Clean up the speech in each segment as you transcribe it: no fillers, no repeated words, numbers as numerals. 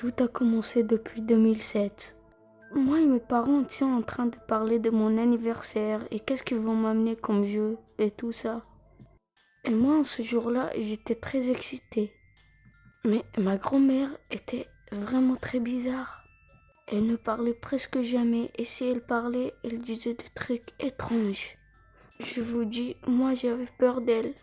Tout a commencé depuis 2007. Moi et mes parents étions en train de parler de mon anniversaire et qu'est-ce qu'ils vont m'amener comme jeu et tout ça. Et moi, ce jour-là, j'étais très excitée. Mais ma grand-mère était vraiment très bizarre. Elle ne parlait presque jamais et si elle parlait, elle disait des trucs étranges. Je vous dis, moi j'avais peur d'elle.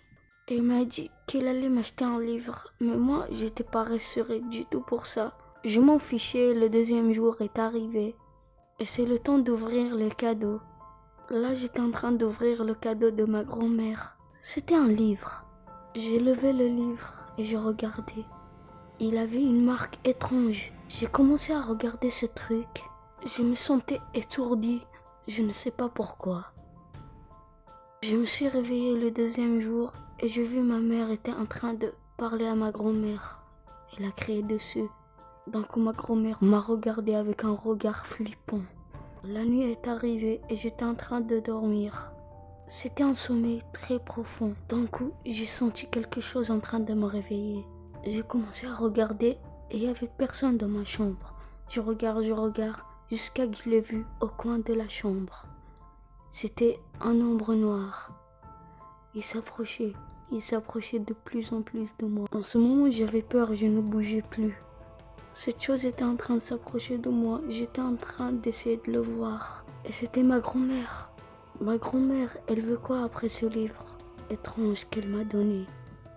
Elle m'a dit qu'elle allait m'acheter un livre, mais moi j'étais pas rassurée du tout pour ça. Je m'en fichais, le deuxième jour est arrivé. Et c'est le temps d'ouvrir les cadeaux. Là j'étais en train d'ouvrir le cadeau de ma grand-mère. C'était un livre. J'ai levé le livre et je regardais. Il avait une marque étrange. J'ai commencé à regarder ce truc. Je me sentais étourdie. Je ne sais pas pourquoi. Je me suis réveillée le deuxième jour et j'ai vu ma mère était en train de parler à ma grand-mère. Elle a crié dessus. Donc ma grand-mère m'a regardé avec un regard flippant. La nuit est arrivée et j'étais en train de dormir. C'était un sommeil très profond. D'un coup, j'ai senti quelque chose en train de me réveiller. J'ai commencé à regarder et il n'y avait personne dans ma chambre. Je regarde, jusqu'à que je l'ai vu au coin de la chambre. C'était un ombre noir. Il s'approchait de plus en plus de moi. En ce moment, j'avais peur, je ne bougeais plus. Cette chose était en train de s'approcher de moi. J'étais en train d'essayer de le voir. Et c'était ma grand-mère. Ma grand-mère, elle veut quoi après ce livre étrange qu'elle m'a donné?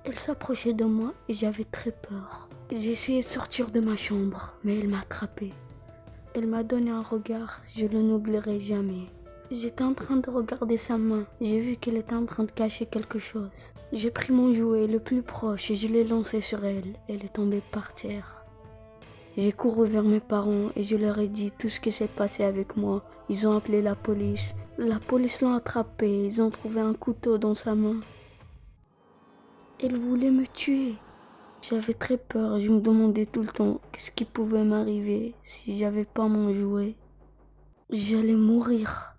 Elle s'approchait de moi et j'avais très peur. J'ai essayé de sortir de ma chambre, mais elle m'a attrapé. Elle m'a donné un regard, je ne l'oublierai jamais. J'étais en train de regarder sa main. J'ai vu qu'elle était en train de cacher quelque chose. J'ai pris mon jouet le plus proche et je l'ai lancé sur elle. Elle est tombée par terre. J'ai couru vers mes parents et je leur ai dit tout ce qui s'est passé avec moi. Ils ont appelé la police. La police l'a attrapé. Ils ont trouvé un couteau dans sa main. Elle voulait me tuer. J'avais très peur. Je me demandais tout le temps qu'est-ce qui pouvait m'arriver si j'avais pas mon jouet. J'allais mourir.